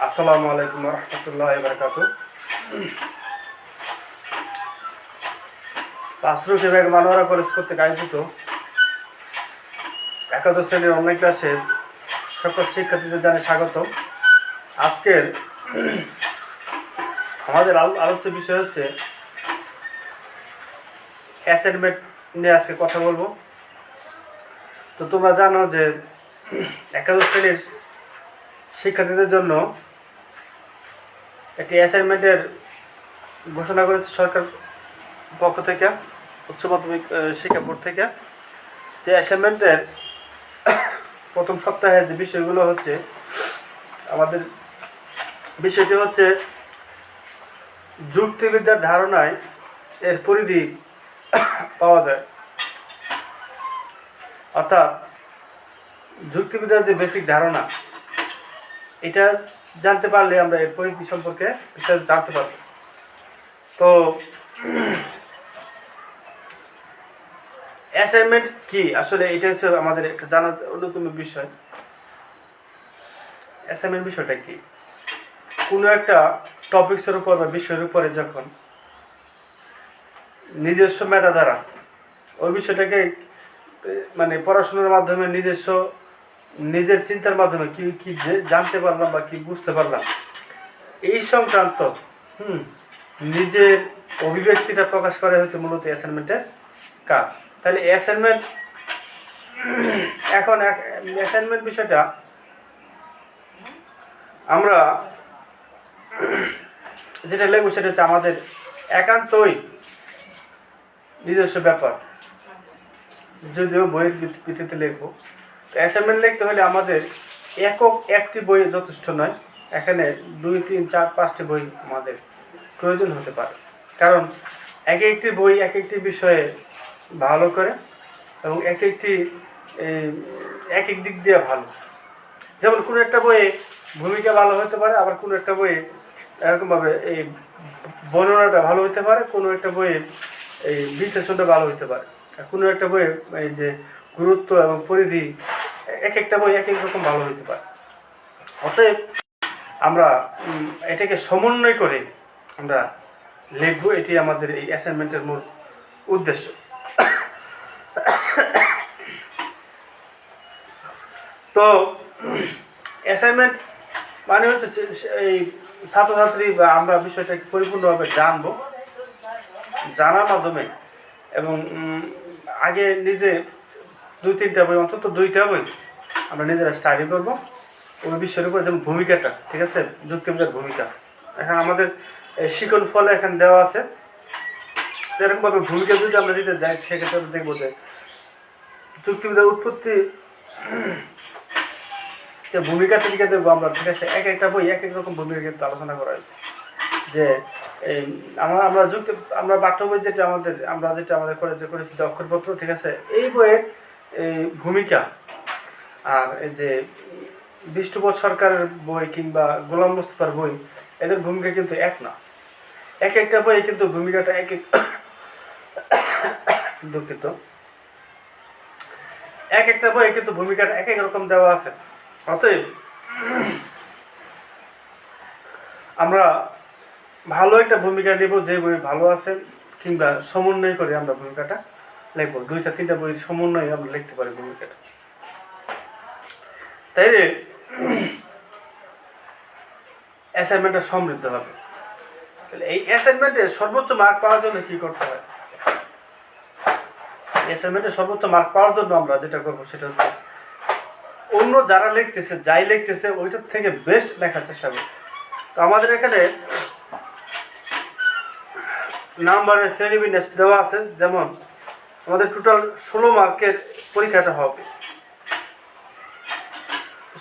আসসালামু আলাইকুম রহমতুল্লাহ বারাকাতু। আশরুফ বেগম আনোয়ারা কলেজ কর্তৃক আয়োজিত একাদশ শ্রেণীর অনলাইন ক্লাসে সকল শিক্ষার্থীদের জানাই স্বাগত। আজকের আমাদের আলোচ্য বিষয় হচ্ছে অ্যাসাইনমেন্ট নিয়ে আজকে কথা বলবো। তো তোমরা জানো যে একাদশ শ্রেণীর শিক্ষার্থীদের জন্য একটি অ্যাসাইনমেন্টের ঘোষণা করেছে সরকার পক্ষ থেকে, উচ্চ মাধ্যমিক শিক্ষা বোর্ড থেকে। যে অ্যাসাইনমেন্টের প্রথম সপ্তাহে যে বিষয়গুলো হচ্ছে, আমাদের বিষয়টি হচ্ছে যুক্তিবিদ্যার ধারণায় এর পরিধি পাওয়া যায়। অর্থাৎ যুক্তিবিদ্যার যে বেসিক ধারণা, এটা জানতে পারলে আমরা এর পরিধি সম্পর্কে বিস্তারিত জানতে পারব। তো অ্যাসাইনমেন্ট কি আসলে, এটা হচ্ছে আমাদের একটা জানার অন্যতম বিষয়। অ্যাসাইনমেন্ট বিষয়টা কি? কোনো একটা টপিক্সের উপর বা বিষয়ের উপরে যখন নিজস্ব মেধা দ্বারা ওই বিষয়টাকে মানে পড়াশোনার মাধ্যমে নিজের চিন্তার মাধ্যমে কি কি জানতে পারলাম বা কি বুঝতে পারলাম, এই সংক্রান্ত নিজের অভিব্যক্তিটা প্রকাশ করা হচ্ছে মূলত অ্যাসাইনমেন্টের কাজ। তাহলে অ্যাসাইনমেন্ট বিষয়টা আমরা যেটা লিখবো সেটা হচ্ছে আমাদের একান্তই নিজস্ব ব্যাপার। যদিও বইয়ের ভিত্তিতে লিখবো, অ্যাসাইনমেন্ট লিখতে হলে আমাদের একটি বই যথেষ্ট নয়। এখানে 2, 3, 4, 5টি বই আমাদের প্রয়োজন হতে পারে, কারণ একটি বই একটি বিষয়ে ভালো করে এবং এক এক দিক দিয়ে ভালো। যেমন কোনো একটা বইয়ে ভূমিকা ভালো হতে পারে, আবার কোনো একটা বইয়ে এরকমভাবে এই বর্ণনাটা ভালো হতে পারে, কোনো একটা বইয়ে এই বিশ্লেষণটা ভালো হতে পারে, কোনো একটা বইয়ে এই যে গুরুত্ব এবং পরিধি, একটা বই এক রকম ভালো হতে পারে। অতএব আমরা এটাকে সমন্বয় করে আমরা লিখবো, এটি আমাদের এই অ্যাসাইনমেন্টের মূল উদ্দেশ্য। তো অ্যাসাইনমেন্ট মানে হচ্ছে এই ছাত্রছাত্রী বা আমরা বিষয়টাকে পরিপূর্ণভাবে জানবো, জানার মাধ্যমে এবং আগে নিজে 2-3টা বই, অন্তত 2টা বই আমরা নিজেরা স্টাডি করবো ওই বিষয়ের উপর। যেমন ভূমিকাটা, ঠিক আছে, যুক্তিবিদ্যার ভূমিকা এখানে আমাদের শিখন ফলে এখানে দেওয়া আছে। এরকমভাবে ভূমিকা যদি আমরা দিতে যাই, সেক্ষেত্রে দেখবো যে যুক্তিবিদ্যার উৎপত্তি ভূমিকা থেকে দেখবো আমরা, ঠিক আছে। একটা বই এক রকম ভূমিকা কিন্তু আলোচনা করা হয়েছে। যে আমরা পাঠ্য বই যেটা আমাদের করেছি অক্ষরপত্র, ঠিক আছে, এই বইয়ের ভূমিকা আর এই যে বিষ্ণুপদ সরকারের বই কিংবা গোলাম মুস্তফার বই, এদের ভূমিকা কিন্তু এক না। একটা বই কিন্তু ভূমিকাটা দুঃখিত, একটা বই কিন্তু ভূমিকাটা এক রকম দেওয়া আছে। অতএব আমরা ভালো একটা ভূমিকা নেব, যে বই ভালো আছে, কিংবা সমন্বয় করে আমরা ভূমিকাটা লিখবো। 2-3টা বইয়ের সমন্বয়ে আমরা লিখতে পারি ভূমিকাটা। তাইলে অ্যাসাইনমেন্টটা সমৃদ্ধ হবে। তাহলে এই অ্যাসাইনমেন্টে সর্বোচ্চ মার্ক পাওয়ার জন্য কি করতে হয়? অ্যাসাইনমেন্টে সর্বোচ্চ মার্ক পাওয়ার জন্য আমরা যেটা করবো সেটা হচ্ছে অন্য যারা লিখতেছে, যাই লিখতেছে, ওইটার থেকে বেস্ট লেখার চেষ্টা করবো। তো আমাদের এখানে নাম্বারের শ্রেণীবিন্যাস দেওয়া আছে। যেমন আমাদের টোটাল 16 মার্কের পরীক্ষাটা হবে।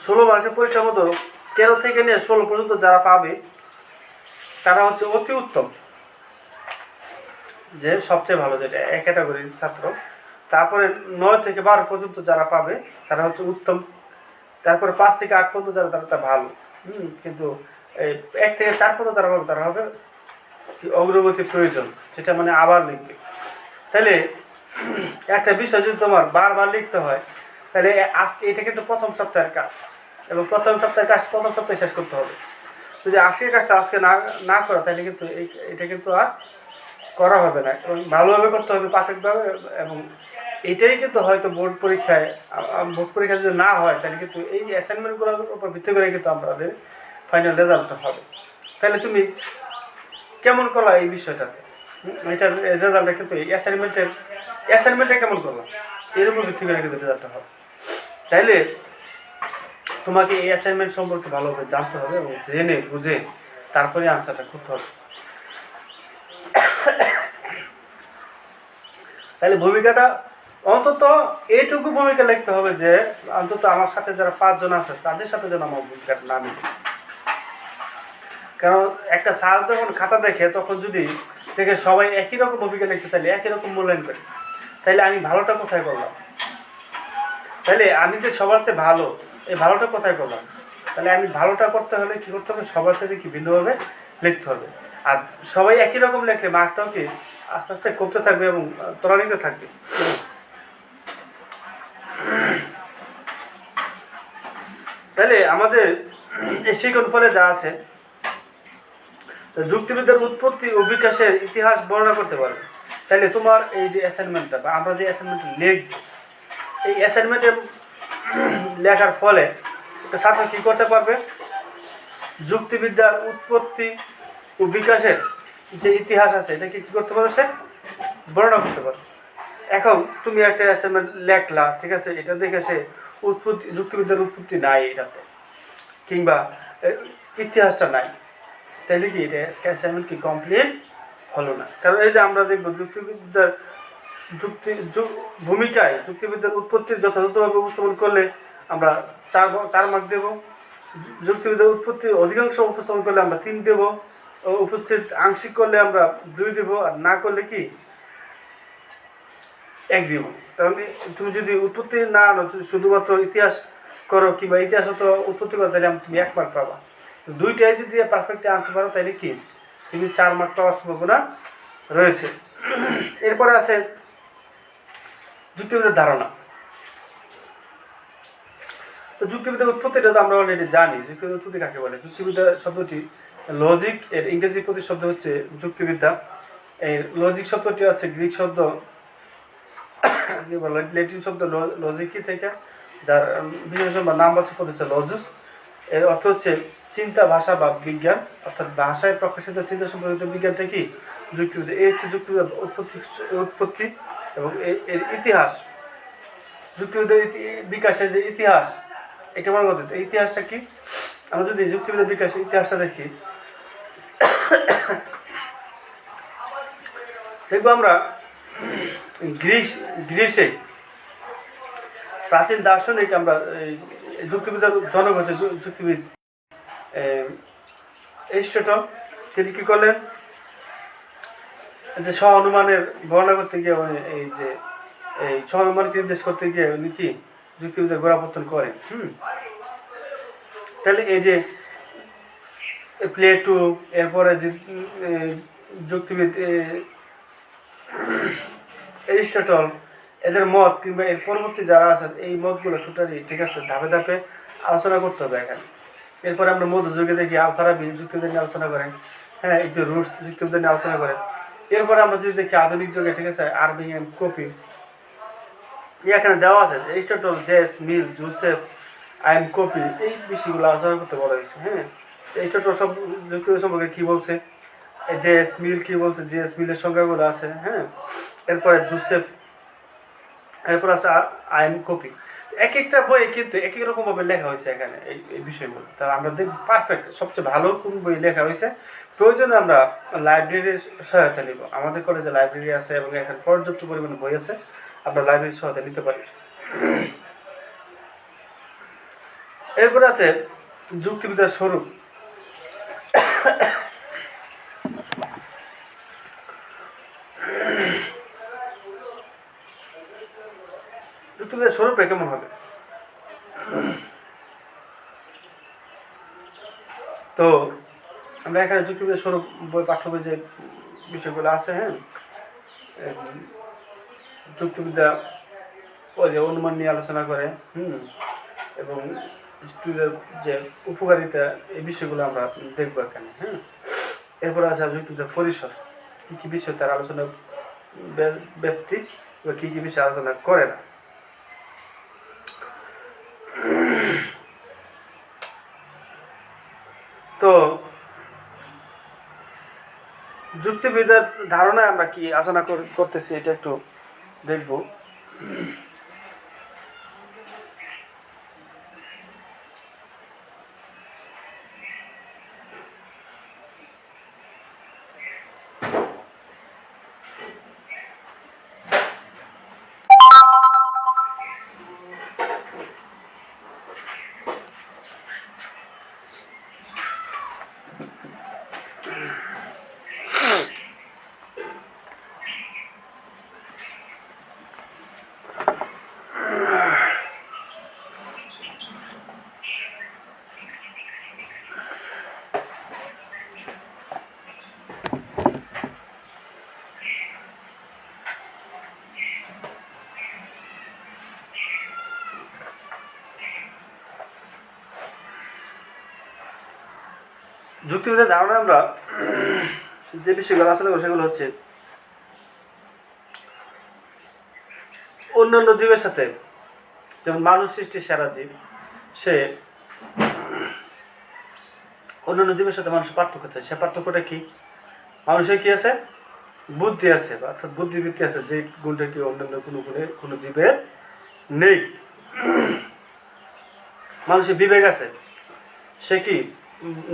16 মার্কের পরীক্ষার মতো 13 থেকে নিয়ে 16 পর্যন্ত যারা পাবে তারা হচ্ছে অতি উত্তম, যে সবচেয়ে ভালো, যেটা এক ক্যাটাগরির ছাত্র। তারপরে 9 থেকে 12 পর্যন্ত যারা পাবে তারা হচ্ছে উত্তম। তারপরে 5 থেকে 8 পর্যন্ত যারা, তারা ভালো। কিন্তু 1 থেকে 4 পর্যন্ত যারা পাবে তারা হবে অগ্রগতি প্রয়োজন, সেটা মানে আবার লিখবে। তাহলে একটা বিষয় যদি তোমার বারবার লিখতে হয়, তাহলে এটা কিন্তু প্রথম সপ্তাহের কাজ, এবং প্রথম সপ্তাহের কাজ প্রথম সপ্তাহে শেষ করতে হবে। যদি আজকের কাজটা আজকে না না করা, তাহলে কিন্তু এটা কিন্তু আর করা হবে না, এবং ভালোভাবে করতে হবে, পারফেক্টভাবে। এবং এটাই কিন্তু হয়তো বোর্ড পরীক্ষা যদি না হয়, তাহলে কিন্তু এই অ্যাসাইনমেন্টগুলোর উপর ভিত্তি করে কিন্তু আমাদের ফাইনাল রেজাল্টটা হবে। তাহলে তুমি কেমন করলা এই বিষয়টাতে, এটার রেজাল্টটা কিন্তু অ্যাসাইনমেন্টটা কেমন করলা এর উপর ভিত্তি করে কিন্তু রেজাল্টটা হবে। তাইলে তোমাকে এই অ্যাসাইনমেন্ট সম্পর্কে ভালোভাবে জানতে হবে, এবং জেনে বুঝে তারপরে আনসারটা করতে হবে। তাহলে ভূমিকাটা অন্তত এইটুকু ভূমিকা লিখতে হবে যে অন্তত আমার সাথে যারা 5 জন আছে তাদের সাথে যেন আমার ভূমিকাটা না মিলে। কারণ একটা স্যার যখন খাতা দেখে, তখন যদি দেখে সবাই একই রকম ভূমিকা লিখছে, তাহলে একই রকম মূল্যায়ন করে, তাহলে আমি ভালোটা কোথায় করলাম? তাহলে আমি যে সবার চেয়ে ভালো, এই ভালোটা কোথায় করলাম? তাহলে আমি ভালোটা করতে হলে কী করতে হবে? সবার সাথে কি ভিন্নভাবে লিখতে হবে। আর সবাই একই রকম লেখলে মার্কটাও কি আস্তে আস্তে কমতে থাকবে এবং ত্বরান্বিত থাকবে। তাহলে আমাদের এই শিখন ফলে যা আছে, যুক্তিবিদ্যার উৎপত্তি ও বিকাশের ইতিহাস বর্ণনা করতে পারবে। তাহলে তোমার এই যে অ্যাসাইনমেন্টটা, বা আমরা যে অ্যাসাইনমেন্টটা লিখব, এই অ্যাসাইনমেন্টে লেখার ফলে একটা ছাত্র কী করতে পারবে? যুক্তিবিদ্যার উৎপত্তি ও বিকাশের যে ইতিহাস আছে, এটা কি করতে পারবে? সে বর্ণনা করতে পারবে। এখন তুমি একটা অ্যাসাইনমেন্ট লেখলা, ঠিক আছে, এটা দেখে সে যুক্তিবিদ্যার উৎপত্তি নাই এটাতে, কিংবা ইতিহাসটা নাই, তাহলে কি এটা অ্যাসাইনমেন্ট কি কমপ্লিট হলো না? কারণ এই যে আমরা দেখবো যুক্তিবিদ্যার ভূমিকায় যুক্তিবিদ্যার উৎপত্তির যথাযথভাবে উপস্থাপন করলে আমরা 4 মার্ক দেবো। যুক্তিবিদ্যার উৎপত্তি অধিকাংশ উপস্থাপন করলে আমরা 3 দেবো। উপস্থিত আংশিক করলে আমরা 2 দেবো, আর না করলে কি 1 দিব। কারণ তুমি যদি উৎপত্তি না আনো, শুধুমাত্র ইতিহাস করো কিংবা ইতিহাস তো উৎপত্তি করো, তাহলে তুমি 1 মার্ক পাবা। 2টাই যদি পারফেক্টলি আনতে পারো, তাহলে কি তুমি 4 মার্ক পাওয়ার সম্ভাবনা রয়েছে। এরপরে আছে যুক্তিবিদ্যার ধারণা। তো যুক্তিবিদ্যার উৎপত্তিটা তো আমরা অলরেডি জানি। যুক্তিবিদ্যার উৎপত্তি কাকে বলে? যুক্তিবিদ্যা শব্দটি লজিক এর ইংরেজি প্রতিশব্দ হচ্ছে যুক্তিবিদ্যা। এই লজিক শব্দটি আছে গ্রিক শব্দ, ল্যাটিন শব্দ লজিকি থেকে, যার বিশেষণ বা নামবাচক পদ হচ্ছে লজুস। এর অর্থ হচ্ছে চিন্তা, ভাষা বা বিজ্ঞান, অর্থাৎ ভাষায় প্রকাশিত চিন্তা সম্পর্কিত বিজ্ঞানটা কি যুক্তিবিদ্যা। এই হচ্ছে যুক্তিবিদ্যার উৎপত্তি এবং এর ইতিহাস। যুক্তিবিদ্যার বিকাশের যে ইতিহাস, এটা মনে করতে, এই ইতিহাসটা কি? আমরা যদি যুক্তিবিদ্যার বিকাশের ইতিহাসটা দেখি, দেখবো আমরা গ্রিসে প্রাচীন দার্শনিক, আমরা যুক্তিবিদ্যার জনক হচ্ছে যুক্তিবিদ এরিস্টটল। তিনি কি করলেন? যে স্ব অনুমানের বর্ণনা করতে গিয়ে, এই যে এই স্ব অনুমানকে নির্দেশ করতে গিয়ে উনি কি যুক্তিবিদ্যার গোড়াপত্তন করেন। তাহলে এই যে প্লেটো, এরপরে যে যুক্তিবিদ এরিস্টটল, এদের মত কিংবা এর পরবর্তী যারা আছেন, এই মতগুলো টোটালি ঠিক আছে ধাপে ধাপে আলোচনা করতে হবে এখানে। এরপরে আমরা মধ্যযুগে দেখি আল-ফারাবি যুক্তিবিদ্যা নিয়ে আলোচনা করেন, হ্যাঁ, একটু রুশ যুক্তিবিদ্যা নিয়ে আলোচনা করেন। এরপরে আমরা যদি দেখি আধুনিক যুগে, ঠিক আছে, আরবিং এন্ড কপি এখানে দেওয়া আছে। এরিস্টটল, জেস, মিল, জোসেফ, আইম কপি, এই বিষয়গুলো আলোচনা করতে বলা হয়েছে। হ্যাঁ, এরিস্টটল সব যুক্তিবিদ্যা সম্পর্কে কী বলছে, জেস মিল কী বলছে, জেস মিলের সংজ্ঞাগুলো আছে। হ্যাঁ, এরপরে জোসেফ, এরপর আছে আইম কপি। এক একটা বই কিন্তু এক এক রকমভাবে লেখা হয়েছে এখানে এই বিষয়গুলো। তা আমরা দেখব পারফেক্ট সবচেয়ে ভালো কোন বই লেখা হয়েছে। প্রয়োজনে আমরা লাইব্রেরির সহায়তা নিব। আমাদের কলেজে লাইব্রেরি আছে এবং এখানে পর্যাপ্ত পরিমাণে বই আছে, আমরা লাইব্রেরির সহায়তা নিতে পারি। এরপর আছে যুক্তিবিদ্যার স্বরূপ। যুক্তিবিদ্যার স্বরূপটা কেমন হবে? তো আমরা এখানে যুক্তিবিদ্যার স্বরূপ বই, পাঠ্য বই যে বিষয়গুলো আছে, হ্যাঁ, যুক্তিবিদ্যা ওই যে অনুমান নিয়ে আলোচনা করে, এবং যুক্তিবিদ্যার যে উপকারিতা এই বিষয়গুলো আমরা দেখবো এখানে। এরপরে আছে যুক্তিবিদ্যার পরিসর, কী কী বিষয় তার আলোচনা ব্যক্তি বা কী কী বিষয় আলোচনা করে না। তো যুক্তিবিদ্যার ধারণায় আমরা কি আলোচনা করতেছি এটা একটু দেখব। যুক্তিবিদ্যার ধারণা আমরা যে বিষয়গুলো আলোচনা করি সেগুলো হচ্ছে অন্যান্য জীবের সাথে, যেমন মানুষ সৃষ্টির সেরা জীব, সে অন্যান্য জীবের সাথে মানুষের পার্থক্য আছে। সে পার্থক্যটা কি? মানুষের কি আছে? বুদ্ধি আছে, অর্থাৎ বুদ্ধিবৃত্তি আছে, যে গুণটা কি অন্যান্য কোনো জীবের নেই। মানুষের বিবেক আছে, সে কি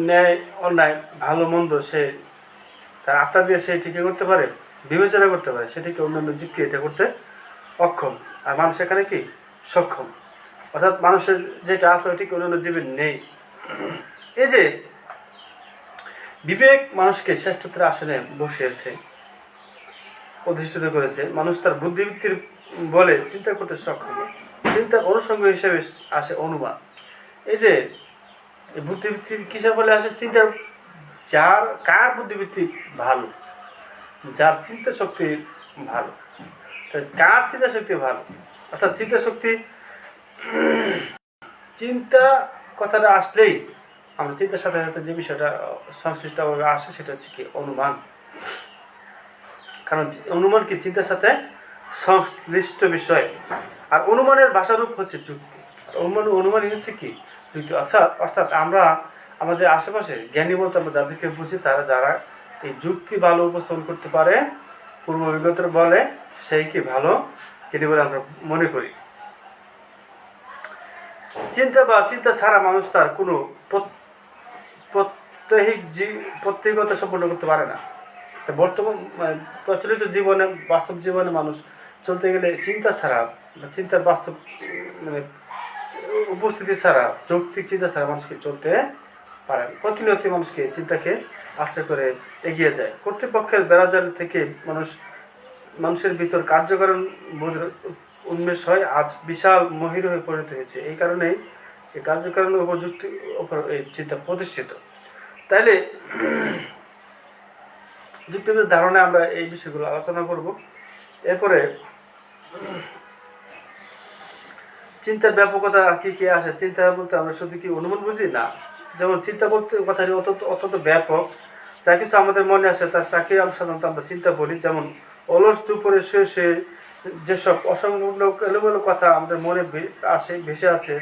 ন্যায় অন্যায় ভালো মন্দ সে তার আত্মা দিয়ে সে ঠিকই করতে পারে, বিবেচনা করতে পারে, সেটিকে অন্যান্য জীবকে এটা করতে অক্ষম। আর মানুষ এখানে কি সক্ষম, অর্থাৎ মানুষের যেটা আছে ওইটিকে অন্যান্য জীবের নেই। এই যে বিবেক মানুষকে শ্রেষ্ঠত্বের আসনে বসিয়েছে, অধিষ্ঠিত করেছে। মানুষ তার বুদ্ধিবৃত্তির বলে চিন্তা করতে সক্ষম। চিন্তার অনুষঙ্গ হিসেবে আসে অনুমান। এই যে বুদ্ধিবৃত্তির কিসের বলে আসে? চিন্তার। কার বুদ্ধিবৃত্তি ভালো? যার চিন্তা শক্তি ভালো। কার চিন্তা শক্তি ভালো? অর্থাৎ চিন্তা শক্তি, চিন্তা কথাটা আসলেই আমরা চিন্তার সাথে সাথে যে বিষয়টা সংশ্লিষ্টভাবে আসে সেটা হচ্ছে কি অনুমান। কারণ অনুমান কি চিন্তার সাথে সংশ্লিষ্ট বিষয়। আর অনুমানের ভাষারূপ হচ্ছে যুক্তি। অনুমানই হচ্ছে কি যুক্তি। অর্থাৎ আমরা আমাদের আশেপাশে জ্ঞানী বলতে আমরা যাদেরকে বুঝি, যারা এই যুক্তি ভালো উপস্থাপন করতে পারে, পূর্ব অভিজ্ঞতার বলে সেই কি ভালো জ্ঞানী বলে আমরা মনে করি। চিন্তা ছাড়া মানুষ তার কোনো প্রত্যয়িকতা সম্পন্ন করতে পারে না। বর্তমান প্রচলিত জীবনে, বাস্তব জীবনে মানুষ চলতে গেলে চিন্তা ছাড়া, চিন্তার বাস্তব উপস্থিতি ছাড়া, যৌক্তিক চিন্তা ছাড়া মানুষকে চলতে পারে না। প্রতিনিয়ত মানুষকে চিন্তাকে আশ্রয় করে এগিয়ে যায়। কর্তৃপক্ষের বেড়াজাল থেকে মানুষের ভিতর কার্যকারণ বোধের উন্মেষ হয়, আজ বিশাল মহির হয়ে পরিণত হয়েছে। এই কারণেই এই কার্যকারণ উপযুক্তির উপর এই চিন্তা প্রতিষ্ঠিত। তাইলে যুক্তিবিদ্যার ধারণায় আমরা এই বিষয়গুলো আলোচনা করব। এরপরে চিন্তার ব্যাপকতা কি কি আসে? চিন্তা বলতে আমরা শুধু কি অনুমান বুঝি না। যেমন চিন্তা বলতে কথাটি অত্যন্ত ব্যাপক। যা কিছু আমাদের মনে আসে তাকে সাধারণত আমরা চিন্তা বলি। যেমন অলস দুপুরে শুয়ে যেসব অসংলগ্ন এলোমেলো কথা আমাদের মনে ভেসে আছে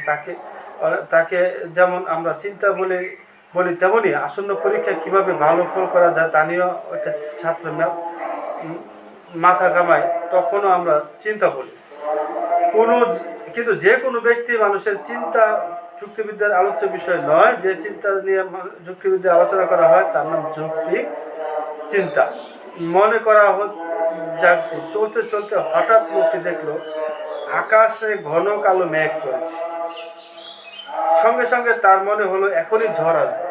তাকে যেমন আমরা চিন্তা বলি, তেমনই আসন্ন পরীক্ষায় কিভাবে ভালো ফল করা যায় তা নিয়েও একটা ছাত্র মাথা ঘামায়, তখনও আমরা চিন্তা বলি। কিন্তু যে কোনো ব্যক্তি মানুষের চিন্তা যুক্তিবিদ্যার আলোচ্য বিষয় নয়। যে চিন্তা নিয়ে যুক্তিবিদ্যা আলোচনা করা হয় তার নাম যৌক্তিক চিন্তা। মনে করা যাক যে চলতে চলতে হঠাৎ লোকটি দেখলো আকাশে ঘন কালো মেঘ করেছে। সঙ্গে সঙ্গে তার মনে হলো এখনই ঝড় আসবে,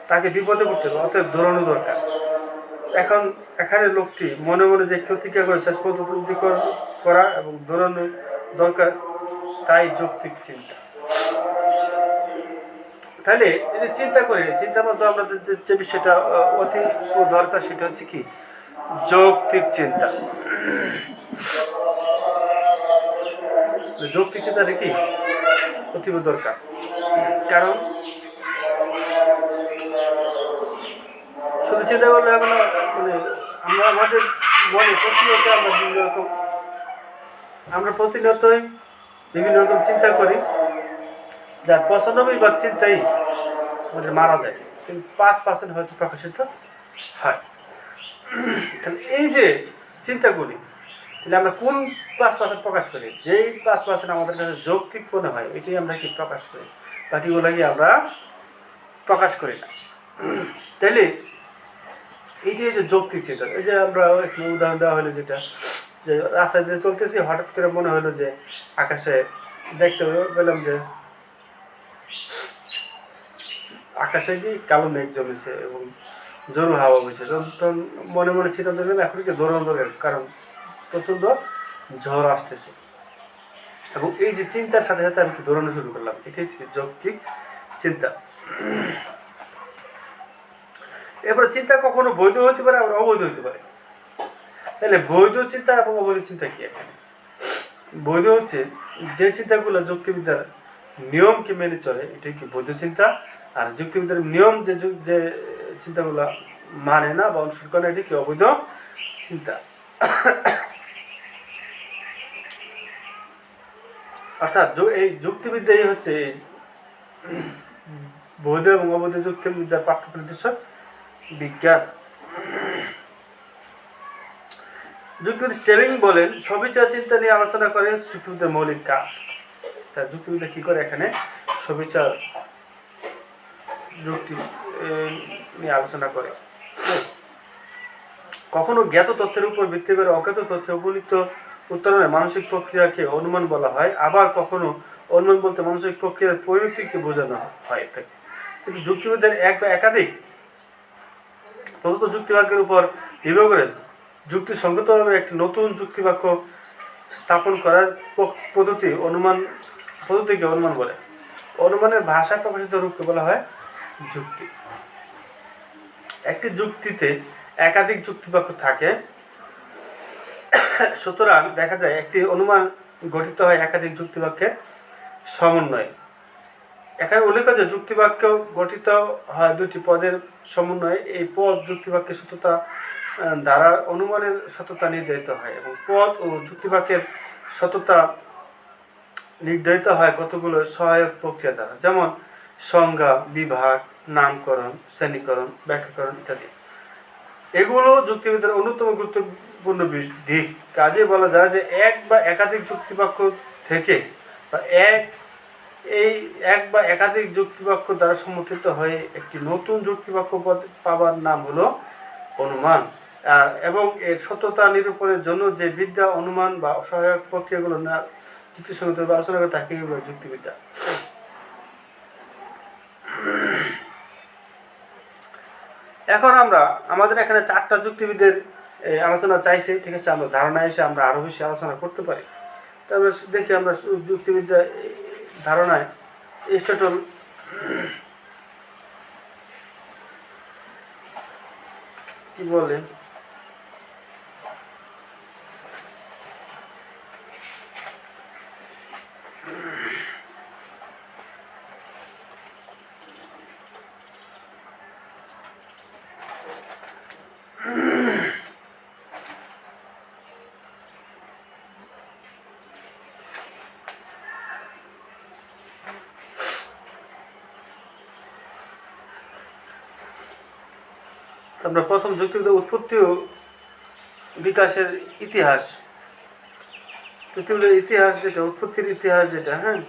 তাকে বিপদে পড়তে হবে, অতএব দৌড়ানো দরকার। এখানে লোকটি মনে মনে যে প্রতিজ্ঞা করে শেষ পর্যন্ত করা এবং দৌড়ানো দরকার, তাই যৌক্তিক চিন্তা। তাহলে যদি চিন্তা করি, চিন্তার মধ্যে আমরা যে বিষয়টা অতি দরকার সেটা হচ্ছে কি যৌক্তিক চিন্তা। যৌক্তিক চিন্তাটা কি অতীব দরকার। কারণ শুধু চিন্তা করলে হবে না, মানে আমরা আমাদের মনে প্রতিনিয়ত আমরা প্রতিনিয়তই বিভিন্ন রকম চিন্তা করি, যার 95% চিন্তাই আমাদের মারা যায়, কিন্তু 5% হয়তো প্রকাশিত হয়। তাহলে এই যে চিন্তাগুলি, তাহলে আমরা কোন 5% প্রকাশ করি? যেই 5% আমাদের কাছে যৌক্তিক মনে হয় এটাই আমরা কি প্রকাশ করি, বাকিগুলো কি আমরা প্রকাশ করি না। তাইলে এইটি যে যৌক্তিক চিন্তা। এই যে আমরা এখানে উদাহরণ দেওয়া হলো, যেটা যে রাস্তা দিয়ে চলতেছি, হঠাৎ করে মনে হলো যে আকাশে দেখতে পেলাম যে আকাশে কি কালো মেঘ জমেছে এবং জোর হাওয়া বইছে। তখন মনে মনে চিন্তা করলাম এখন কি দৌড়ানো দরকার, কারণ প্রচণ্ড ঝড় আসতেছে। এবং এই যে চিন্তার সাথে সাথে আমি দৌড়ানো শুরু করলাম, এটাই যৌক্তিক চিন্তা। এরপরে চিন্তা কখনো বৈধ হতে পারে, আবার অবৈধ হতে পারে। তাহলে বৈধ চিন্তা এবং অবৈধ চিন্তা কি? এখানে বৈধ হচ্ছে যে চিন্তাগুলো যুক্তিবিদ্যার নিয়মকে মেনে চলে, এটাই কি বৈধ চিন্তা। আর যুক্তিবিদ্যার নিয়ম যে যে চিন্তাগুলো মানে না বা অনুসরণ করে, এটি কি অবৈধ চিন্তা। অর্থাৎ এই যুক্তিবিদ্যাই হচ্ছে বৈধ এবং অবৈধ যুক্তিবিদ্যার পার্থক্য নির্দেশক বিজ্ঞান। যুক্তিবিদ স্টেলিং বলেন, সবিচার চিন্তা নিয়ে আলোচনা করে যুক্তিবিদ্যার মৌলিক কাজ। তার যুক্তিবিদ্যা কি করে? এখানে সবিচার যুক্তি নিয়ে আলোচনা করে। কখনো জ্ঞাত তথ্যের উপর ভিত্তি করে অজ্ঞাত তথ্যে উপনীত উত্তরণের মানসিক প্রক্রিয়াকে অনুমান বলা হয়। আবার কখনো অনুমান বলতে মানসিক প্রক্রিয়ার পরিণতিকে বোঝানো হয় থাকে। কিন্তু যুক্তিবিদ্যার এক বা একাধিক প্রদত্ত যুক্তিবাক্যের উপর নির্ভর করে যুক্তিসঙ্গতভাবে একটি নতুন যুক্তিবাক্য স্থাপন করার পদ্ধতিকে অনুমান বলে। অনুমানের ভাষায় প্রকাশিত রূপকে বলা হয় যুক্তি। একটি যুক্তিতে একাধিক যুক্তিবাক্য থাকে, সুতরাং দেখা যায় একটি অনুমান গঠিত হয় একাধিক যুক্তিবাক্যের সমন্বয়ে। এখানে উল্লেখ আছে যুক্তিবাক্য গঠিত হয় দুটি পদের সমন্বয়ে। এই পদ যুক্তিবাক্যের সত্যতা দ্বারা অনুমানের সত্যতা নির্ধারিত হয়, এবং পদ ও যুক্তিবাক্যের সত্যতা নির্ধারিত হয় কতগুলো সহায়ক প্রক্রিয়া দ্বারা, যেমন সংজ্ঞা, বিভাগ, নামকরণ, শ্রেণীকরণ, ব্যাখ্যাকরণ ইত্যাদি। এগুলো যুক্তিবিদ্যার অন্যতম গুরুত্বপূর্ণ দিক। কাজে বলা যায় যে এক বা একাধিক যুক্তিবাক্য থেকে বা এক বা একাধিক যুক্তিবাক্য দ্বারা সমর্থিত হয়ে একটি নতুন যুক্তিবাক্য পাবার নাম হলো অনুমান। এবং এর সত্যতা নিরূপণের জন্য যে বিদ্যা, অনুমান বা সহায়ক প্রক্রিয়াগুলো যুক্তিসঙ্গত আলোচনা করে তাকে যুক্তিবিদ্যা। এখন আমাদের এখানে 4টা যুক্তিবিদের আলোচনা চাইছে, ঠিক আছে। আমরা ধারণা এসে আমরা আরো বেশি আলোচনা করতে পারি। তারপরে দেখি আমরা যুক্তিবিদ্যা ধারণায় এরিস্টটল কি বলে। আমরা প্রথম যুক্তিবিদ্যার উৎপত্তি ও বিকাশের ইতিহাস, যুক্তিবিদ্যার ইতিহাস যেটা, উৎপত্তির ইতিহাস যেটা, হ্যাঁ,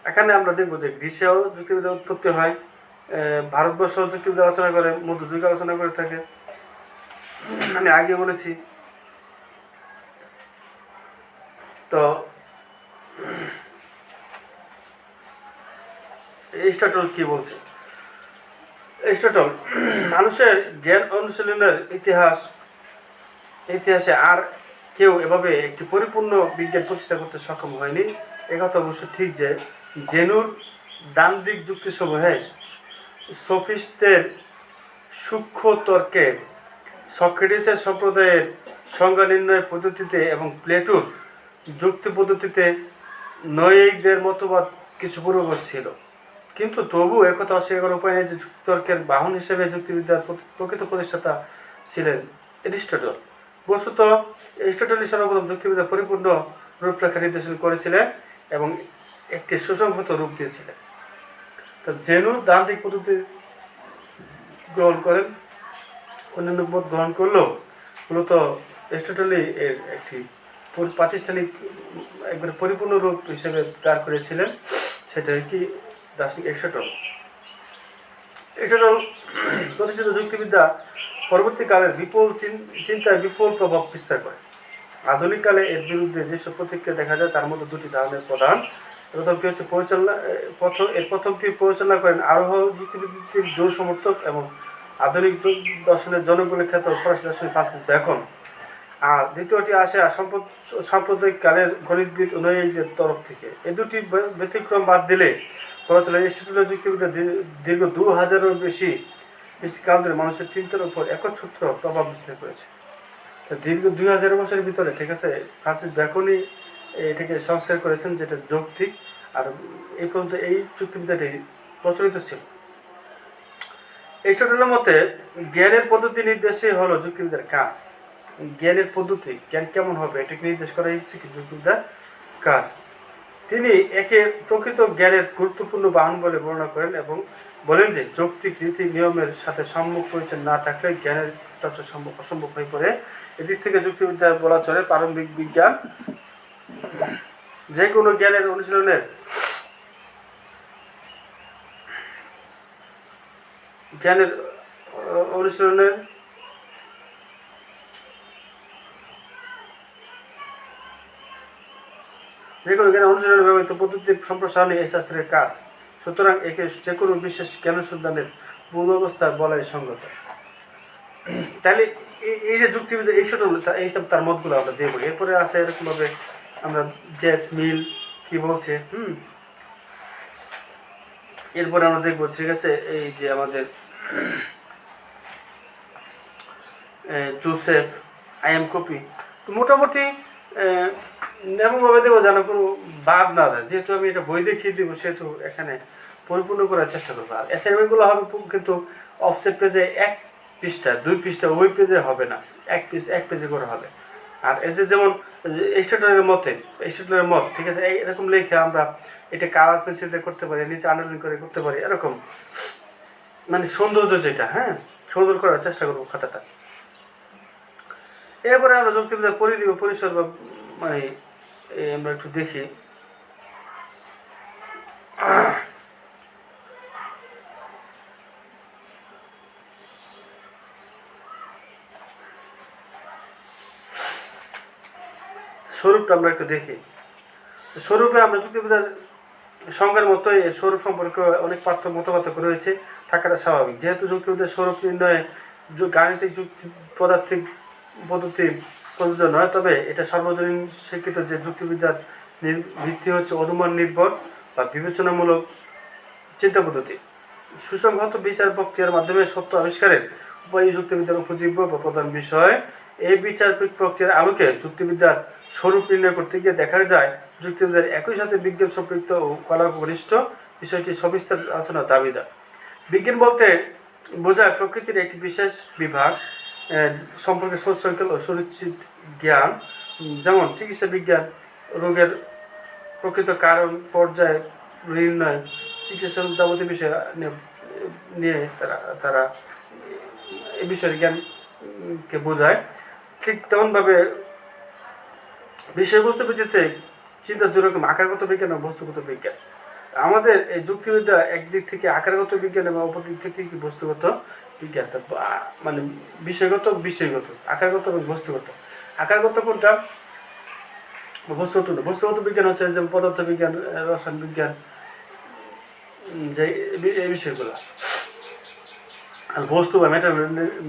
এখানে আমরা দেখবো যে গ্রীসেও যুক্তিবিদ্যার উৎপত্তি হয়, ভারতবর্ষ যুক্তিবিদ্যা আলোচনা করে, মধ্যযুগ আলোচনা করে থাকে। আমি আগে বলেছি। তো এরিস্টটল কি বলছে? এরিস্টটল মানুষের জ্ঞান অনুশীলনের ইতিহাসে আর কেউ এভাবে একটি পরিপূর্ণ বিজ্ঞান প্রতিষ্ঠা করতে সক্ষম হয়নি। একথা অবশ্য ঠিক যে জেনুর দান্দিক যুক্তিসমূহে সোফিস্টদের সূক্ষ্ম তর্কে সক্রেটিসের সম্প্রদায়ের সংজ্ঞা নির্ণয় পদ্ধতিতে এবং প্লেটোর যুক্তি পদ্ধতিতে নৈয়িকদের মতবাদ কিছু পূর্ববর্তী ছিল, কিন্তু তবু একথা অস্বীকার করার উপায় নেই যে যুক্তিতর্কের বাহন হিসেবে যুক্তিবিদ্যার প্রকৃত প্রতিষ্ঠাতা ছিলেন এরিস্টটল। বস্তুত এরিস্টটলই সর্বপ্রথম যুক্তিবিদ্যার পরিপূর্ণ রূপরেখা নির্দেশন করেছিলেন এবং একটি সুসংহত রূপ দিয়েছিলেন। তো জেনু দান্তিক পদ্ধতি গ্রহণ করেন, অন্যান্য মত গ্রহণ করলেও মূলত এরিস্টটলই এর একটি প্রাতিষ্ঠানিক একবারে পরিপূর্ণ রূপ হিসেবে দাঁড় করেছিলেন। সেটা কি দার্শনিক এরিস্টটল। এরিস্টটল প্রতিষ্ঠিত যুক্তিবিদ্যা পরবর্তীকালের বিপুল চিন্তায় বিপুল প্রভাব বিস্তার করে। আধুনিক কালে এর বিরুদ্ধে যেসব প্রতিক্রিয়া দেখা যায় তার মধ্যে দুটি ধারণের প্রধান। প্রথমটি হচ্ছে প্রথমটি পরিচালনা করেন আরোহ যুক্তিবিদ্যার জোর সমর্থক এবং আধুনিক দর্শনের জনগণের ক্ষেত্রে ফরাসি দার্শনিক ফ্রান্সিস বেকন। আর দ্বিতীয়টি আসে সাম্প্রদায়িক কালের গণিতবিদ অনুযায়ীদের তরফ থেকে। এই দুটি ব্যতিক্রম বাদ দিলে বলা চলে এরিস্টটলের যুক্তিবিদ্যা দীর্ঘ 2000-এরও বেশি কাল ধরে মানুষের চিন্তার উপর একচ্ছত্র প্রভাব বিস্তার করেছে। দীর্ঘ 2000 বছরের ভিতরে, ঠিক আছে, ফ্রান্সিস বেকনই এটাকে সংস্কার করেছেন, যেটা যৌক্তিক। আর এই পর্যন্ত এই যুক্তিবিদ্যাটি প্রচলিত ছিল। এরিস্টটলের মতে জ্ঞানের পদ্ধতি নির্দেশে হলো যুক্তিবিদ্যার কাজ। জ্ঞানের পদ্ধতি, জ্ঞান কেমন হবে, এটাকে নির্দেশ করাই হচ্ছে কি যুক্তিবিদ্যার কাজ। তিনি একে প্রকৃত জ্ঞানের গুরুত্বপূর্ণ বাহন বলে বর্ণনা করেন এবং বলেন যে যৌক্তিক রীতি নিয়মের সাথে সম্মুখ পরিচয় না থাকলে জ্ঞানের চর্চা অসম্ভব হয়ে পড়ে। এদিক থেকে যুক্তিবিদ্যা বলা চলে প্রারম্ভিক বিজ্ঞান। যে কোনো জ্ঞানের অনুশীলনের ব্যবহৃত পদ্ধতির সম্প্রসারণই এই শাস্ত্রের কাজ। সুতরাং একে যে কোনো বিশেষ জ্ঞানোসন্ধানের পূর্বাবস্থা বলাই সঙ্গত। তাহলে এই যে যুক্তিবিদ্যা এই তার মতগুলো আমরা দেখবো। এরপরে আছে এরকমভাবে আমরা জেস মিল কি বলছে, এরপরে আমরা দেখবো, ঠিক আছে, এই যে আমাদের জোসেফ আইএম-কপি। তো মোটামুটি এমনভাবে দেবো যেন কোনো বাদ না দেয়। যেহেতু আমি এটা বই দেখিয়ে দেবো, সেহেতু এখানে পরিপূর্ণ করার চেষ্টা করবো। আর অ্যাসাইনমেন্টগুলো হবে কিন্তু অফসেট পেজে 1 পৃষ্ঠা 2 পৃষ্ঠা, ওই পেজে হবে না, 1 পেজে করে হবে। আর এই যে যেমন এরিস্টটলের মত, ঠিক আছে, এরকম লিখে আমরা এটা কালার পেন্সিল করতে পারি, নিচে আন্ডারলাইন করে করতে পারি, এরকম মানে সৌন্দর্য যেটা, হ্যাঁ, সুন্দর করার চেষ্টা করবো খাতাটা। এরপরে আমরা যুক্তিবিদ্যার পরিধি ও পরিসর বা মানে আমরা একটু দেখি। স্বরূপটা আমরা একটু দেখি। স্বরূপে আমরা যুক্তিবিদ্যার সংজ্ঞার মতোই স্বরূপ সম্পর্কে অনেক মতপার্থক্য রয়েছে, থাকাটা স্বাভাবিক। যেহেতু যুক্তিবিদ্যার স্বরূপ নির্ণয়ে গাণিতিক যুক্তি পদার্থিক পদ্ধতি প্রযোজ্য নয়, তবে এটা সর্বজনীন স্বীকৃত যে যুক্তিবিদ্যার ভিত্তি হচ্ছে অনুমান নির্ভর বা বিবেচনামূলক চিন্তা পদ্ধতি। সুসংহত বিচার প্রক্রিয়ার মাধ্যমে সত্য আবিষ্কারের উপায় যুক্তিবিদ্যার উপজীব্য বা প্রধান বিষয়। এই বিচার প্রক্রিয়ার আলোকে যুক্তিবিদ্যার স্বরূপ নির্ণয় করতে গিয়ে দেখা যায় যুক্তিবিদ্যার একই সাথে বিজ্ঞান সম্পৃক্ত ও কলা ঘনিষ্ঠ বিষয়টি সবিস্তার আলোচনার দাবিদার। বিজ্ঞান বলতে বোঝায় প্রকৃতির একটি বিশেষ বিভাগ সম্পর্কে সুশৃঙ্খল ও সুনিশ্চিত জ্ঞান, যেমন চিকিৎসা বিজ্ঞান রোগের প্রকৃত কারণ পর্যায়ে নির্ণয়, চিকিৎসা যাবতীয় বিষয় নিয়ে তারা এই বিষয়ের জ্ঞানকে বোঝায়। ঠিক তেমনভাবে বিষয়বস্তু ভিত্তিতে চিন্তা দুই রকম, আকারগত বিজ্ঞান ও বস্তুগত বিজ্ঞান। আমাদের এই যুক্তিবিদ্যা একদিক থেকে আকারগত বিজ্ঞান এবং অপর দিক থেকে কি বস্তুগত বিজ্ঞান, মানে বিষয়গত, আকারগত এবং বস্তুগত। আকারগত কোনটা, বস্তুগত না। বস্তুগত বিজ্ঞান হচ্ছে যেমন পদার্থ বিজ্ঞান, রসায়ন বিজ্ঞান, যে এই বিষয়গুলো। আর বস্তু বা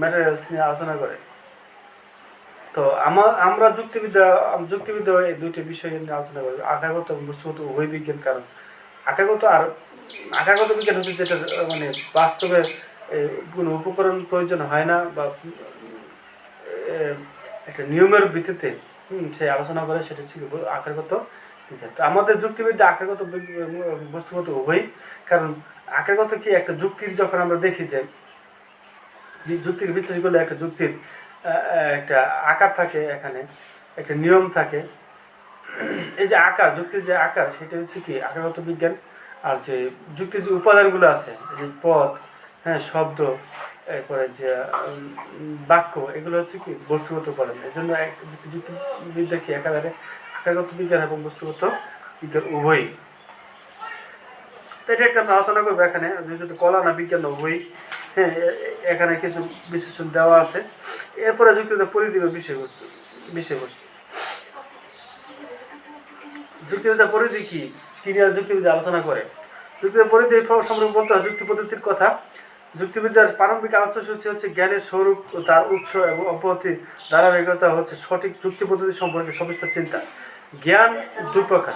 ম্যাটেরিয়ালস নিয়ে আলোচনা করে। তো আমরা যুক্তিবিদ্যা এই দুইটি বিষয় নিয়ে আলোচনা করি, আকারগত এবং বস্তুগত উভয় বিজ্ঞান। কারণ আকারগত বিজ্ঞান হচ্ছে যেটা মানে বাস্তবে কোনো উপকরণ প্রয়োজন হয় না, বা একটা নিয়মের ভিত্তিতে সে আলোচনা করে, সেটা হচ্ছে আকারগত বিজ্ঞান। তো আমাদের যুক্তিবিদ্যা আকারগত বস্তুগত উভয়ই। কারণ আকারগত কি, একটা যুক্তির যখন আমরা দেখি যে যুক্তির বিশ্লেষণ করলে একটা যুক্তির একটা আকার থাকে, এখানে একটা নিয়ম থাকে। এই যে আকার, যুক্তির যে আকার, সেটা হচ্ছে কি আকারগত বিজ্ঞান। আর যে যুক্তির যে উপাদানগুলো আছে, যে পদ, হ্যাঁ, শব্দ, এরপরে যে বাক্য, এগুলো হচ্ছে কি বস্তুগত উপাদান। এই জন্য যুক্তিবিদ্যা কি একাধারে আকারগত বিজ্ঞান এবং বস্তুগত বিজ্ঞান উভয়ই। এটা একটা আমরা আলোচনা করবো এখানে, যেহেতু কলা না বিজ্ঞান না উভয়ই। হ্যাঁ, এখানে কিছু বিশ্লেষণ দেওয়া আছে। এরপরে যুক্তিবিদ্যা পরিধি বিষয়বস্তু। যুক্তিবিদ্যা পরিধি কি নিয়ে যুক্তিবিদ্যা আলোচনা করে। যুক্তিবিদ্যা পরিধি সম্পর্কে বলতে হয় যুক্তি পদ্ধতির কথা। যুক্তিবিদ্যার প্রারম্ভিক আলোচ্যসূচি হচ্ছে জ্ঞানের স্বরূপ ও তার উৎস এবং অব্যাহতির ধারাবাহিকতা হচ্ছে সঠিক যুক্তি পদ্ধতি সম্পর্কে সবিস্তার চিন্তা। জ্ঞান দুই প্রকার।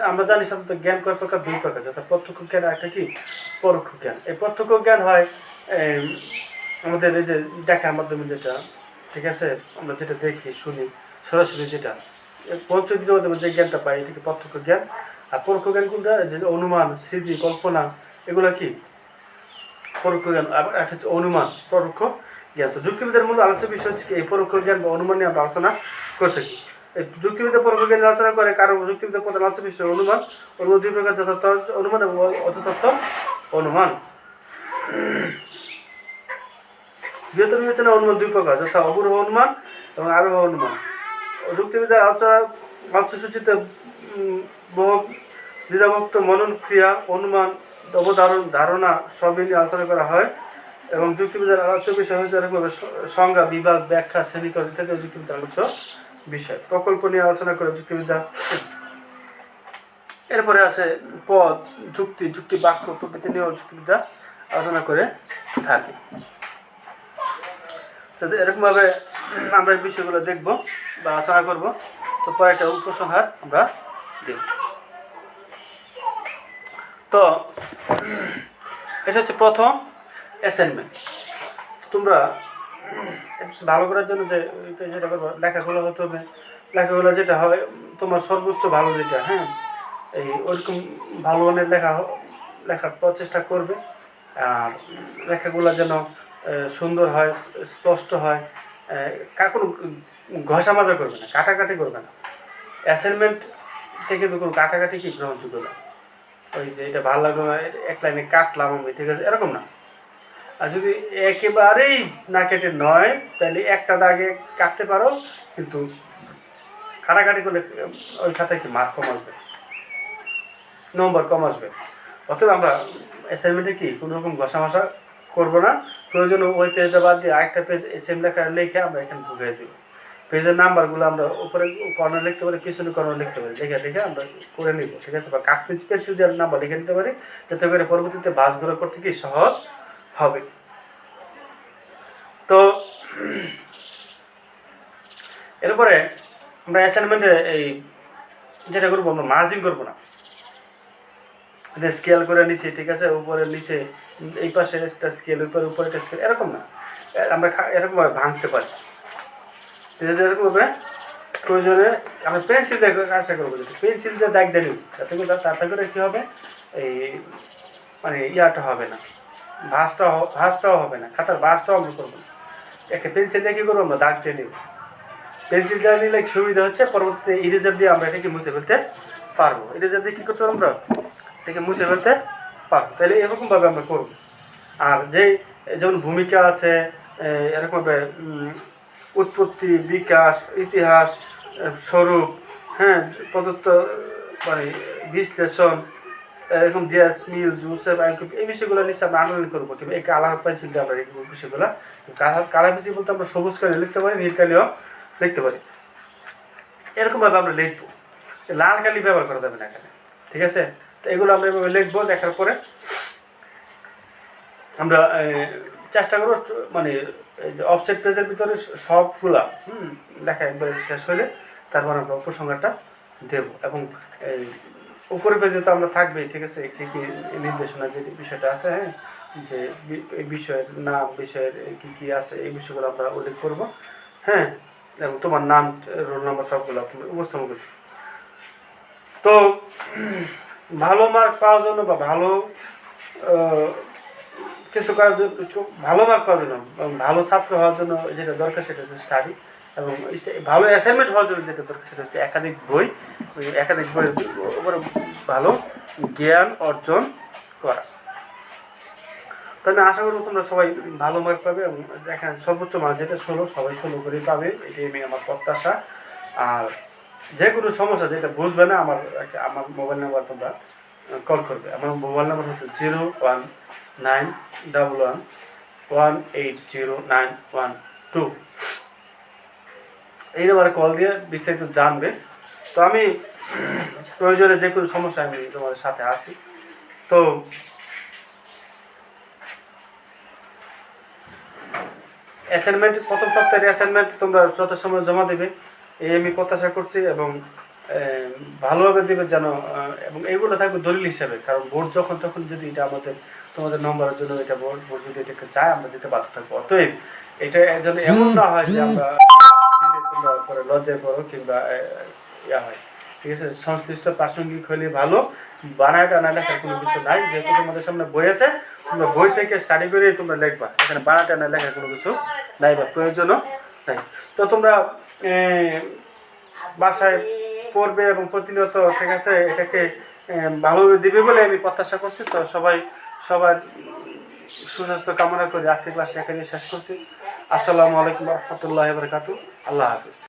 আমরা জানি সাধারণত জ্ঞান কয় প্রকার, দুই প্রকার, যথা প্রত্যক্ষ জ্ঞান আর একটা কি পরোক্ষ জ্ঞান। এই প্রত্যক্ষ জ্ঞান হয় আমাদের এই যে দেখার মাধ্যমে, যেটা ঠিক আছে, আমরা যেটা দেখি শুনি সরাসরি, যেটা পঞ্চদীর মাধ্যমে যে জ্ঞানটা পাই, এটাকে প্রত্যক্ষ জ্ঞান। আর পরোক্ষ জ্ঞান কোনটা, যে অনুমান, স্মৃতি, কল্পনা, এগুলো কি পরোক্ষ জ্ঞান। আবার একটা হচ্ছে অনুমান, পরোক্ষ জ্ঞান। তো যুক্তিবিদ্যার মূল আলোচ্য বিষয় হচ্ছে এই পরোক্ষ জ্ঞান বা অনুমান নিয়ে আমরা আলোচনা করে থাকি। এই যুক্তিবিদ্যা পরোক্ষ জ্ঞান আলোচনা করে, কারণ যুক্তিবিদ্যার প্রধান আলোচ্য বিষয় অনুমান। অনুমান দুই প্রকার, যথার্থ অনুমান এবং অযথার্থ অনুমান। বৃহত্তর বিবেচনা অনুমান দুই প্রকার, যথা অবরোহ অনুমান এবং আরোহ অনুমান। যুক্তিবিদ্যার আলোচ্যসূচিতে বহু দ্বিধাভুক্ত মনন, ক্রিয়া, অনুমান, অবধারণ, ধারণা সবই নিয়ে আলোচনা করা হয়। এবং যুক্তিবিদ্যার আলোচ্য বিষয় হচ্ছে এরকমভাবে সংজ্ঞা, বিভাগ, ব্যাখ্যা, শ্রেণীকরণ ইত্যাদি যুক্তিবিদ্যার আলোচ্য বিষয়। প্রকল্প নিয়ে আলোচনা করে যুক্তিবিদ্যা। এরপরে আছে পদ, যুক্তি, বাক্য প্রভৃতি নিয়েও যুক্তিবিদ্যা আলোচনা করে থাকি। এরকমভাবে আমরা এই বিষয়গুলো দেখব বা আলোচনা করব। তো পরে একটা উপসংহার আমরা দেব। তো এটা হচ্ছে প্রথম অ্যাসাইনমেন্ট। তোমরা ভালো করার জন্য যেটা করবো, লেখাগুলো হতে হবে। লেখাগুলো যেটা হয় তোমার সর্বোচ্চ ভালো যেটা, হ্যাঁ, এই ওইরকম ভালো মানের লেখার প্রচেষ্টা করবে। আর লেখাগুলো যেন সুন্দর হয়, স্পষ্ট হয়। কোনো ঘষা মাজা করবে না, কাটাকাটি করবে না। অ্যাসাইনমেন্ট থেকে তো কোনো কাটাকাটি কি গ্রহণযোগ্য না। ওই যে এটা ভালো লাগলো না, এক লাইনে কাটলাম আমি, ঠিক আছে, এরকম না। আর যদি একেবারেই না কেটে নয়, তাহলে একটা দাগে কাটতে পারো, কিন্তু কাটাকাটি করলে ওই খাতায় কি মার্ক কম আসবে, নম্বর কম আসবে। অতএব আমরা অ্যাসাইনমেন্টে কি কোনো রকম ঘষা মশা করবো না। প্রয়োজন ওই পেজটা বাদ দিয়ে আরেকটা পেজ সেম লেখা লিখে আমরা এখানে ঢুকিয়ে দেবো। পেজের নাম্বারগুলো আমরা উপরে কর্নার লিখতে পারি, পিছনে কর্নার লিখতে পারি, লিখে আমরা করে নিব, ঠিক আছে। বা কাঠ পেন্সিল দিয়ে নাম্বার লিখে নিতে পারি, যাতে করে পরবর্তীতে বাসগুলো করতে কি সহজ হবে। তো এরপরে আমরা অ্যাসাইনমেন্টে এই যেটা করবো, আমরা মার্জিং করবো না, স্কেল করে নিচে, ঠিক আছে, উপরে নিচে, এই পাশে একটা স্কেল, উপরে একটা স্কেল, এরকম না। আমরা এরকমভাবে ভাঙতে পারি। এরকমভাবে প্রয়োজনে আমরা পেন্সিল দিয়ে কাজটা করবো, পেন্সিল দিয়ে দাগ দিয়ে নিব, তাতে করে কী হবে, এই মানে ইয়াটা হবে না, ভাঁজটাও হবে না, খাতার ভাঁজটাও আমরা করবো না। একটা পেন্সিল দিয়ে কী করবো, আমরা দাগ দিয়ে নিব। পেন্সিল দিয়ে নিলে সুবিধা হচ্ছে, পরবর্তীতে ইরেজার দিয়ে আমরা এটাকে মুছে ফেলতে পারবো। ইরেজার দিয়ে কী করতে পারবো, আমরা এটাকে মুছে ফেলতে পারবো। তাহলে এরকমভাবে আমরা করবো। আর যেমন ভূমিকা আছে, এরকমভাবে উৎপত্তি, বিকাশ, ইতিহাস, স্বরূপ, হ্যাঁ, প্রদত্ত মানে বিশ্লেষণ, এরকম জেস, মিল, জোসেফ, এই বিষয়গুলো নিশ্চয় আমরা আন্দোলন করবো। কিংবা এই কালার পেন্সিল দিয়ে আমরা এই বিষয়গুলো, কালার পেন্সিল বলতে আমরা সবুজ কালি লিখতে পারি, নীল কালিও লিখতে পারি। এরকমভাবে আমরা লিখবো, লাল কালি ব্যবহার করা যাবে না এখানে, ঠিক আছে। তো এগুলো আমরা এভাবে লিখবো। লেখার পরে আমরা চেষ্টা করবো মানে অফসেট পেজের ভিতরে সবগুলা লেখা একবার শেষ হলে তারপর আমরা উপসংহারটা দেব। এবং এই উপরে পেজে তো আমরা থাকবেই, ঠিক আছে, কী কী নির্দেশনা যে বিষয়টা আছে, হ্যাঁ, যে এই বিষয়ের নাম, বিষয়ের কী কী আছে, এই বিষয়গুলো আমরা উল্লেখ করবো, হ্যাঁ। এবং তোমার নাম, রোল নাম্বার সবগুলো তুমি উপস্থাপন করবে। তো ভালো মার্ক পাওয়ার জন্য বা ভালো কিছু করার জন্য, ভালো মার্ক পাওয়ার জন্য, ভালো ছাত্র হওয়ার জন্য যেটা দরকার সেটা হচ্ছে স্টাডি, এবং ভালো অ্যাসাইনমেন্ট হওয়ার জন্য যেটা দরকার সেটা হচ্ছে একাধিক বই, একাধিক বইয়ের উপরে ভালো জ্ঞান অর্জন করা। তো আমি আশা করবো তোমরা সবাই ভালো মার্ক পাবে, এবং এখানে সর্বোচ্চ মার্ক যেটা 16, সবাই 16 করে পাবে, এটাই আমার প্রত্যাশা। আর যে কোনো সমস্যা যেটা বুঝবে না, আমার মোবাইল নাম্বার তোমরা কল করবে। আমার মোবাইল নাম্বার হচ্ছে 01911180912। এই নাম্বারে কল দিয়ে বিস্তারিত জানবে। তো আমি প্রয়োজনে যে কোনো সমস্যা আমি তোমাদের সাথে আছি। তো অ্যাসাইনমেন্ট, প্রথম সপ্তাহের অ্যাসাইনমেন্ট তোমরা যত সময় জমা দেবে এই আমি প্রত্যাশা করছি, এবং ভালোভাবে দেবে যেন, এবং এইগুলো থাকবে দলিল হিসাবে, কারণ বোর্ড যখন তখন যদি এটা তোমাদের নম্বরের জন্য এটা বোর্ড যদি এটাকে চায় আমরা দিতে বাধ্য থাকবো। অতএব এটা যেন এমন না হয় যে আমরা তোমরা পরে লজ্জায় পড়ো কিংবা ইয়া হয়, ঠিক আছে। সংশ্লিষ্ট প্রাসঙ্গিক হলে ভালো, বানায় টানা লেখার কোনো কিছু নাই, যেহেতু তোমাদের সামনে বই আছে, তোমরা বই থেকে স্টাডি করে তোমরা লিখবা, এখানে বানায় টানা লেখার কোনো কিছু নাই বা প্রয়োজনও নাই। তো তোমরা বাসায় পড়বে এবং প্রতিনিয়ত, ঠিক আছে, এটাকে ভালোভাবে দিবে বলে আমি প্রত্যাশা করছি। তো সবার সুস্বাস্থ্য কামনা করে আজকে ক্লাস এখানে শেষ করছি। আসসালামু আলাইকুম ওয়া রাহমাতুল্লাহি ওয়া বারাকাতুহু। আল্লাহ হাফেজ।